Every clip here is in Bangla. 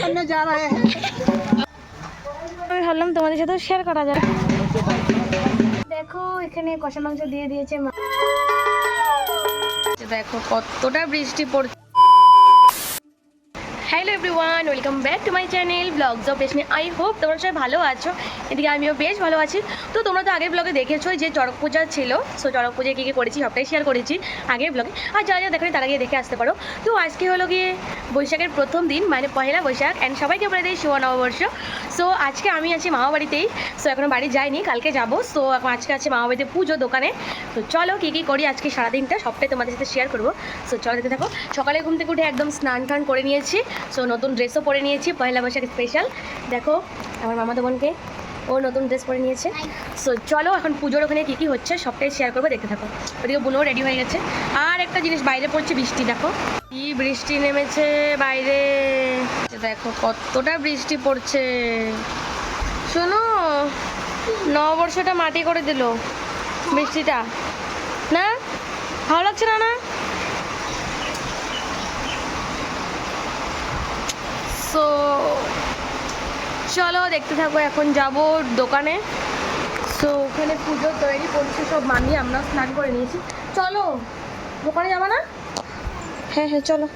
আমি ভাবলাম তোমাদের সাথে শেয়ার করা যায়। দেখো এখানে কষা মাংস দিয়ে দিয়েছে। দেখো কতটা বৃষ্টি পড়ছে। Hello everyone, welcome back to my channel vlogs of Reshmi. I hope তোমরা সবাই ভালো আছো। এদিকে আমিও বেশ ভালো আছি। তো তোমরা তো আগের ব্লগে দেখেছো যে চড়ক পূজা ছিল। সো চড়ক পূজায় কী কী করেছি সবটাই শেয়ার করেছি আগের ব্লগে। আর যারা যারা দেখো তারা গিয়ে দেখে আসতে পারো। তো আজকে হলো গিয়ে বৈশাখের প্রথম দিন, মানে পহেলা বৈশাখ। অ্যান্ড সবাইকে বলে দিই শুভ নববর্ষ। সো আজকে আমি আছি মামা বাড়িতেই। সো এখনও বাড়ি যাইনি, কালকে যাবো। সো এখন আজকে আছে মামা বাড়িতে পুজো দোকানে। তো চলো কী কী করি আজকে সারাদিনটা সবটাই তোমাদের সাথে শেয়ার করবো। সো চলো দেখতে থাকো। সকালে ঘুম থেকে উঠে একদম স্নান টান করে নিয়েছি। সো নতুন ড্রেসও পরে নিয়েছি, পয়লা বৈশাখ স্পেশাল। দেখো আমার মামাতো বোনকে, ও নতুন ড্রেস পরে নিয়েছে। সো চলো এখন পুজোর ওখানে কী কী হচ্ছে সবটাই শেয়ার করবো, দেখতে থাকো। ওদিকে বোনও রেডি হয়ে গেছে। আর একটা জিনিস, বাইরে পড়ছে বৃষ্টি। দেখো কি বৃষ্টি নেমেছে বাইরে। দেখো কতটা বৃষ্টি পড়ছে। শোনো, নববর্ষটা মাটি করে দিল বৃষ্টিটা। না ভালো লাগছে না? না সো চলো দেখতে থাকো। এখন যাব দোকানে। সো ওখানে পুজো তৈরি করছে সব মামি, আমরা স্নান করে নিয়েছি। চলো দোকানে যাবো না? হ্যাঁ হ্যাঁ চলো।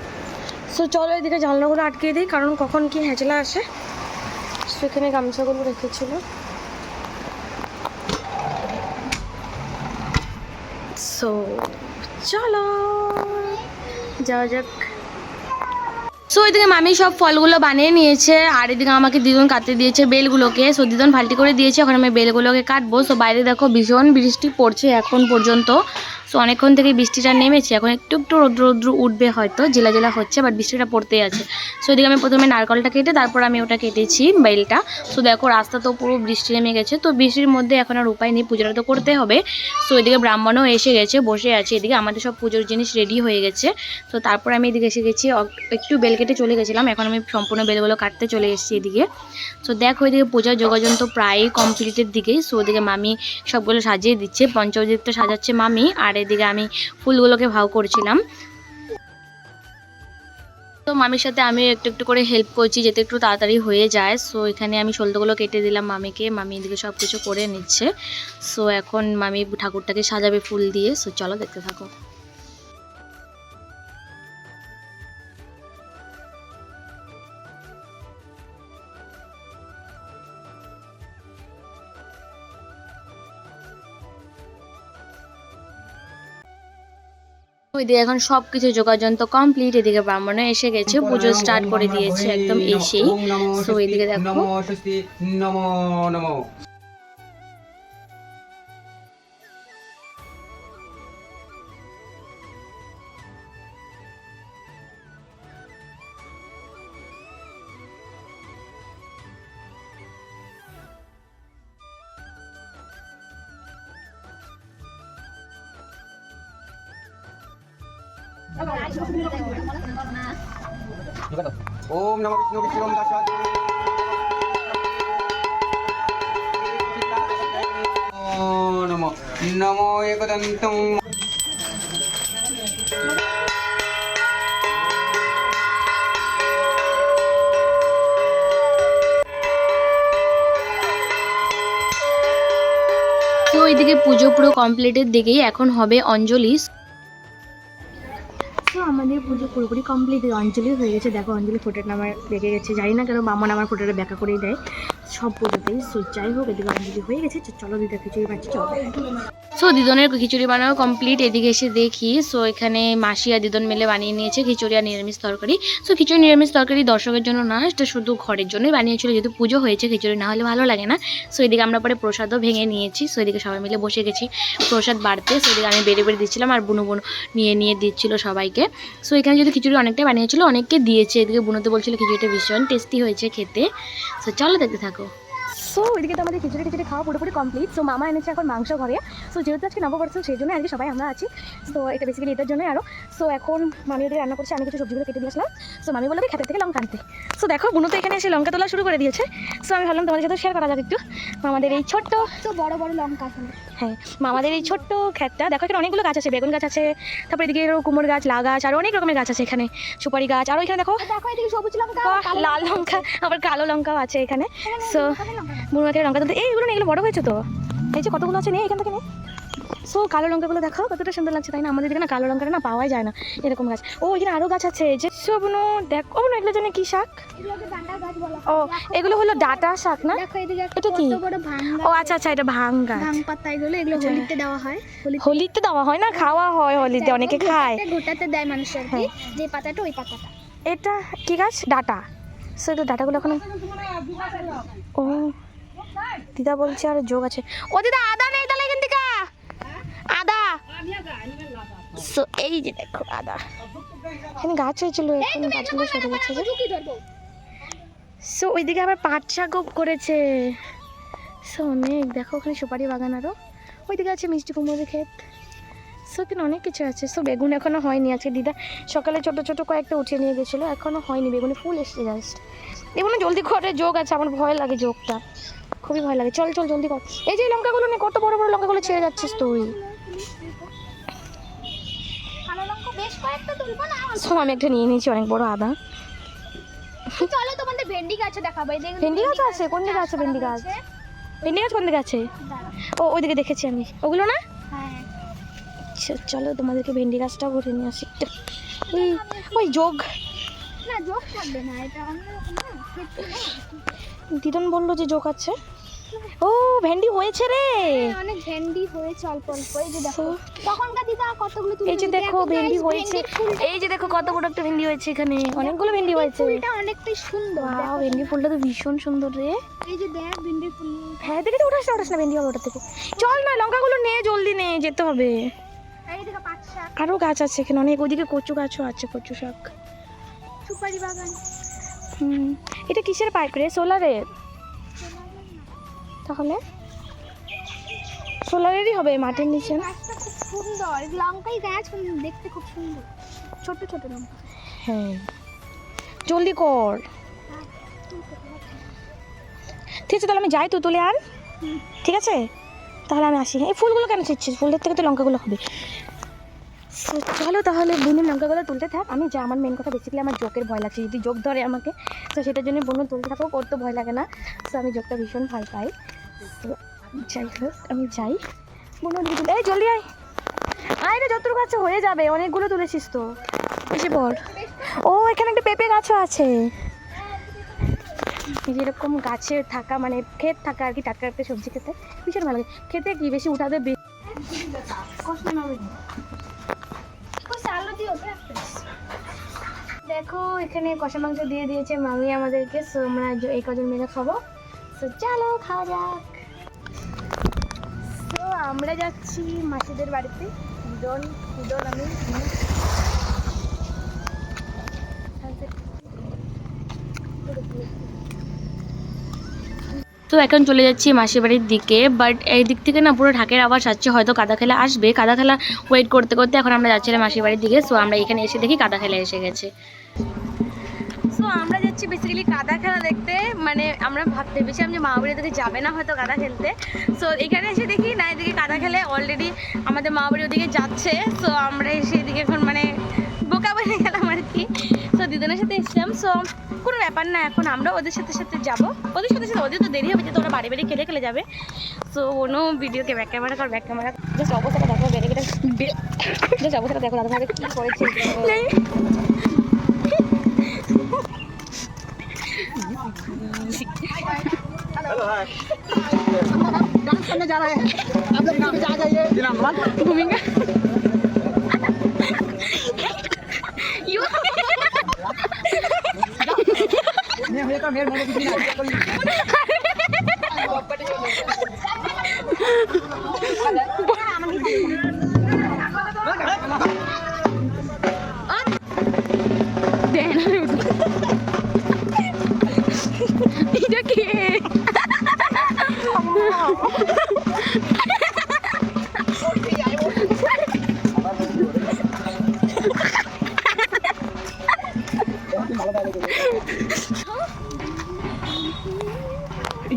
সো চলো এদিকে জানলাগুলো আটকে দিই, কারণ কখন কি হ্যাঁচলা আসে। সেখানে গামছাগুলো রেখেছিল। সো চলো যাওয়া যাক। সো এদিকে মামি সব ফলগুলো বানিয়ে নিয়েছে, আর এদিকে আমাকে দিদন কাটতে দিয়েছে বেলগুলোকে। সো দিদন ফাল্টি করে দিয়েছে, এখন আমি বেলগুলোকে কাটবো। সো বাইরে দেখো ভীষণ বৃষ্টি পড়ছে এখন পর্যন্ত। সো অনেকক্ষণ থেকে বৃষ্টিটা নেমেছে, এখন একটু একটু রৌদ্র রৌদ্র উঠবে, হয়তো জেলা জেলা হচ্ছে, বাট বৃষ্টিটা পড়তেই আছে। সো এদিকে আমি প্রথমে নারকলটা কেটে তারপর আমি ওটা কেটেছি বেলটা। সো দেখো রাস্তা তো পুরো বৃষ্টি নেমে গেছে। তো বৃষ্টির মধ্যে এখন আর উপায় নেই, পুজোটা তো করতে হবে। সো এদিকে ব্রাহ্মণও এসে গেছে, বসে আছে। এদিকে আমাদের সব পুজোর জিনিস রেডি হয়ে গেছে। তো তারপর আমি এদিকে এসে গেছি, একটু বেল কেটে চলে গেছিলাম, এখন আমি সম্পূর্ণ বেলগুলো কাটতে চলে এসেছি এদিকে। সো দেখো এদিকে পূজার যোগাযন্ত্র প্রায় কমপ্লিটের দিকে। সো ওদিকে মামি সবগুলো সাজিয়ে দিচ্ছে, পঞ্চদীপটা সাজাচ্ছে মামি, আর এদিকে আমি ফুলগুলোকে ভাও করছিলাম। তো মামির সাথে আমি একটু একটু করে হেল্প করছি যাতে একটু তাড়াতাড়ি হয়ে যায়। সো এখানে আমি সলতেগুলো কেটে দিলাম মামিকে, মামি এদিকে সব কিছু করে নিচ্ছে। সো এখন মামি ঠাকুরটাকে সাজাবে ফুল দিয়ে। সো চলো দেখতে থাকো। ওইদিকে এখন সব কিছু যোগাযন্ত্র কমপ্লিট। এদিকে ব্রাহ্মণ এসে গেছে, পুজো স্টার্ট করে দিয়েছে একদম এসেই। সো এদিকে দেখো ओम नमो विष्णु विष्णु दासाय नमो नमो एकदन्तं। তো এইদিকে পুজো পুরো কমপ্লিটের দিকেই, এখন হবে অঞ্জলি। তো আমাদের পুজো পুরোপুরি কমপ্লিট, অঞ্জলি হয়ে গেছে। দেখো অঞ্জলি ফোটাটা আমার রেখে গেছে, জানি না কেন বামন আমার ফোটাটা ব্যাখ্যা করেই দেয় সব পুজোতেই। সো যাই হোক এদিকে অঞ্জলি হয়ে গেছে। চলো দিদা খিচুড়ি পাচ্ছি, চলো। সো দিদনের খিচুড়ি বানানো কমপ্লিট। এদিকে এসে দেখি সো এখানে মাসি আর দিদন মিলে বানিয়ে নিয়েছে খিচুড়ি আর নিরামিষ তরকারি। সো খিচুড়ি নিরামিষ তরকারি দর্শকের জন্য না, এটা শুধু ঘরের জন্যই বানিয়েছিল, যেহেতু পুজো হয়েছে, খিচুড়ি না হলে ভালো লাগে না। সো এদিকে আমরা পরে প্রসাদও ভেঙে নিয়েছি। সো এদিকে সবাই মিলে বসে গেছি প্রসাদ বাড়তে। সো এদিকে আমি বেড়ে বেড়ে দিচ্ছিলাম, আর বুনো বুনো নিয়ে দিচ্ছিল সবাইকে। সো এখানে যদি খিচুড়ি অনেকটাই বানিয়েছিল, অনেককে দিয়েছে। এদিকে বুনোতে বলছিল খিচুড়িটা ভীষণ টেস্টি হয়েছে খেতে। সো চলো দেখতে থাকো। সো ওইদিকে তো আমাদের খিচুড়ি খাওয়া পুরোপুরি কমপ্লিট। সো মামা এনেছে এখন মাংস ঘরে। সো যেহেতু আজকে নববর্ষ সেই জন্য আজকে সবাই আমরা আছি। সো এটা বেসিক্যালি এটার জন্যই আরও। সো এখন মামি ওদের রান্না করছে, আমি কিছু সবজিগুলো কেটে দিয়ে আসলাম। সো মামি বললো খেতে থেকে লঙ্কা আনতে। সো দেখো বুনু তো এখানে এসে লঙ্কা তোলা শুরু করে দিয়েছে। সো আমি ভাবলাম তোমাদের সাথে শেয়ার করা যাক একটু আমাদের এই ছোট্ট তো বড় বড় লঙ্কা আছে। হ্যাঁ আমাদের এই ছোট্ট ক্ষেতটা দেখো, এখানে অনেকগুলো গাছ আছে, বেগুন গাছ আছে, তারপরে এদিকে কুমড়ো গাছ, লা গাছ, আর অনেক রকমের গাছ আছে এখানে, সুপারি গাছ, আর ওইখানে দেখো দেখো এদিকে সবুজ লঙ্কা, লাল লঙ্কা, আবার কালো লঙ্কাও আছে এখানে। সো বুনুমাকে লঙ্কা তুলতে এইগুলো না, এগুলো বড় হয়েছে তো, এই যে কতগুলো আছে নেই এখান থেকে নেই। সো কালো লঙ্কাগুলো দেখো কতটা সুন্দর লাগছে, তাই না? আমাদের দিকে না কালো লঙ্কাটা না পাওয়াই যায় না এরকম গাছ। ও এখানে আরও গাছ আছে যে সবনো দেখো না, এগুলো জানে কি শাক? এগুলোকে ডাঁটা গাছ বলা ও হয়। এগুলো হলো ডাটা শাক না? দেখো এদিকে এটা কি? কত বড় ভাঙ ও আচ্ছা আচ্ছা, এটা ভাং গাছ। ভাঙ পাতা, এগুলো হোলিতে দেওয়া হয়। হোলিতে দেওয়া হয় না, খাওয়া হয় হোলিতে, অনেকে খায়। গোটাতে দেয় মানুষের আর কি, হ্যাঁ। যে পাতাটা ওই পাতাটা। এটা কি গাছ? ডাটা। সো এটা ডাটাগুলো এখন ও দিদা বলছে আর যোগ আছে। ও দিদা আদা নেই তাহলে এখান থেকে আদা। সো এই যে দেখো আদা, এখানে গাছ হয়েছিল, এখন গাছগুলো সরে গেছে। সো ওইদিকে আবার পাট শাকও করেছে। সো অনেক দেখো, ওখানে সুপারি বাগান, আরও ওইদিকে আছে মিষ্টি কুমড়োর ক্ষেত। সো এখানে অনেক কিছু আছে। সো বেগুন এখনও হয়নি, আজকে দিদা সকালে ছোটো ছোটো কয়েকটা উঠিয়ে নিয়ে গেছিলো, এখনও হয়নি, বেগুনে ফুল এসছে জাস্ট। এগুলো জলদি করে যোগ আছে, আমার ভয় লাগে যোগটা, খুবই ভয় লাগে। চল চল জলদি কর। এই যে লঙ্কাগুলো নিয়ে কত বড় বড় লঙ্কাগুলো ছেড়ে যাচ্ছিস তুই। কালো লঙ্কা বেশ কয়েকটা তুলবো না? সো আমি একটা নিয়ে নিয়েছি অনেক বড় আদা। চলো তোমাদের ভেন্ডি গাছে দেখাবো। এই দেখো ভেন্ডি গাছ আছে? কোন দিকে আছে ভেন্ডি গাছ? ভেন্ডি গাছ কোন দিকে আছে? দাঁড়াও। ও ওইদিকে দেখেছি আমি, ওগুলো না? হ্যাঁ চলো তোমাদেরকে ভেন্ডি গাছটাও ঘুরে নিয়ে আসি একটু। ওই যোগ না, যোগ করবে না, এটা অন্যরকম না, খেতে না। দিদন বললো যে যোগ আছে। ও ভেন্ডি হয়েছে রে, অনেক ভেন্ডি হয়েছে অল্প অল্প। এই যে দেখো So, তখনকার দিদা কতগুলো তুলে এই যে নিয়েছে। দেখো এখন ভেন্ডি guys, হয়েছে, ভেন্ডির ফুলটা- এই যে দেখো কত বড় একটা ভেন্ডি হয়েছে, এখানে অনেকগুলো ভেন্ডি হয়েছে। ফুলটা অনেকটাই সুন্দর। ওয়াও, দেখো। ভেন্ডি ফুলটা তো ভীষণ সুন্দর রে। এই যে দেখ ভেন্ডির ফুল। হ্যাঁ দেখে তো ওঠাস না ভেন্ডি হবে ওটা থেকে। চল না লঙ্কাগুলো নে, জলদি নে, যেতে হবে। এই দেখো পাট শাক, আরও গাছ আছে এখানে অনেক, ওইদিকে কচু গাছও আছে, কচু শাক। সুপারি বাগান। এটা কিসের পাইপ রে? সোলারের? তাহলে সোলারেরই হবে, মাটির নিচে না? গাছটা খুব সুন্দর, লঙ্কাই গাছ দেখতে খুব সুন্দর, ছোট ছোট লঙ্কা। হ্যাঁ জলদি কর। ঠিক আছে তাহলে আমি যাই, তুই তুলে আন। ঠিক আছে তাহলে আমি আসি। এই ফুলগুলো কেন ছিঁড়ছিস? ফুলের থেকে তো লঙ্কাগুলো হবে। So, চলো তাহলে বোনের লঙ্কাগুলো তুলতে থাক, আমি যা। আমার মেন কথা বেসিক্যালি আমার যোগের ভয় লাগছে, যদি যোগ ধরে আমাকে, তো সেটার জন্য বোন তুলতে থাকো, ওর তো ভয় লাগে না। সো আমি যোগটা ভীষণ ভয় পাই। তো যাই হোক আমি যাই, বোন তুলে। এই জলদি আয়, আয় রে, যতটুকু আছে হয়ে যাবে, অনেকগুলো তুলেছিস তো, এসে পড়। ও এখানে একটা পেঁপে গাছও আছে। যেরকম গাছের থাকা মানে ক্ষেত থাকা আর কি, টাটকা একটা সবজি খেতে ভীষণ ভালো লাগে। খেতে কি বেশি উঠাতে কষ্ট না হবে। দেখো এখানে কষা মাংস দিয়ে দিয়েছে মামি আমাদেরকে। সো আমরা এই কজন মিলে খাবো। সো চলো খাওয়া যাক। সো আমরা যাচ্ছি মাসিদের বাড়িতে, দুজন আমি। তো এখন চলে যাচ্ছি মাসির বাড়ির দিকে, বাট এই দিক থেকে না পুরো ঢাকের আওয়াজ আসছে, হয়তো কাদা খেলা আসবে। কাদা খেলা ওয়েট করতে করতে এখন আমরা যাচ্ছিলাম মাসির বাড়ির দিকে। সো আমরা এখানে এসে দেখি কাদা খেলা এসে গেছে। সো আমরা যাচ্ছি বেসিক্যালি কাদা খেলা দেখতে, মানে আমরা ভেবেছিলাম যে মা বাড়ির দিকে যাবে না হয়তো কাদা খেলতে। সো এখানে এসে দেখি না, এদিকে কাদা খেলে অলরেডি আমাদের মা বাড়ির ওদিকে যাচ্ছে। সো আমরা এসে এদিকে এখন মানে বোকা বনে গেলাম আর কি। সো দিদনের সাথে এসেছিলাম। সো কোনো ব্যাপার না, এখন আমরা ওদের সাথে সাথে যাবো, ওদের সাথে সাথে। ওদের তো দেরি হবে, যেহেতু ওরা বাড়ি বাড়ি খেলে যাবে। সো কোনো ভিডিওকে ব্যাক ক্যামেরা কর, ব্যাক ক্যামেরা জাস্ট অবস্থাটা দেখো, বেড়ে গেলে জাস্ট অবস্থাটা দেখো দাদা ভাই কী করেছে। जा रहे हैं आप लोग नाम से आ जाइए घूमेंगे मेरे मेरे किसी এটা কি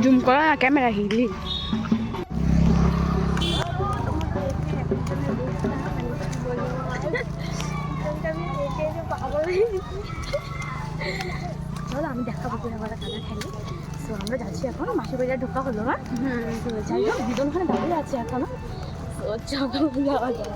জুম করা না ক্যামেরা হিলি। চলো আমি দেখাবো কিনা খেলা খেলি। তো আমরা যাচ্ছি এখন মাসির বাড়িতে ঢোকা হলো না। তো যাই হোক দিদন ওখানে দাঁড়িয়ে আছে এখনো। তো চলো যাওয়া যায়।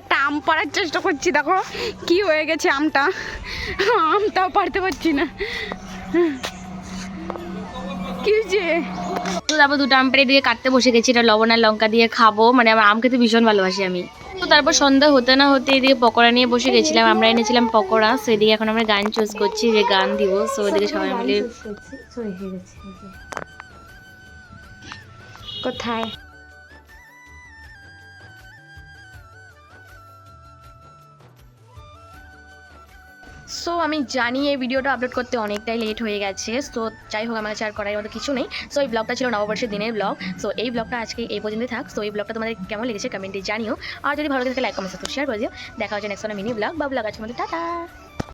একটা আম পাড়ার চেষ্টা করছি, দেখো কি হয়ে গেছে আমটাও পারতে পারছি না। কি হয়েছে? তো তারপর দুটো আম পেড়ে দিয়ে কাটতে বসে গেছি। এটা লবণ আর লঙ্কা দিয়ে খাবো, মানে আমার আম খেতে ভীষণ ভালোবাসি আমি। তো তারপর সন্ধ্যা হতে না হতে এদিকে পকোড়া নিয়ে বসে গেছিলাম। আমরা এনেছিলাম পকোড়া। সো এদিকে এখন আমরা গান চুজ করছি যে গান দিব। সো ওদিকে সবাই মিলে কোথায়? সো আমি জানি এই ভিডিওটা আপলোড করতে অনেকটাই লেট হয়ে গেছে। সো যাই হোক, আমার কাছে আর করার মতো কিছু নেই। সো এই ব্লগটা ছিল নববর্ষের দিনের ব্লগ। সো এই ব্লগটা আজকে এই পর্যন্ত থাক। সো এই ব্লগটা তোমাদের কেমন লেগেছে কমেন্টে জানিও। আর যদি ভালো লাগে লাইক কমেন্ট শেয়ার করে দিও। দেখা হচ্ছে নেক্সট মিনি ব্লগ বা ব্লগ আছে। টাটা।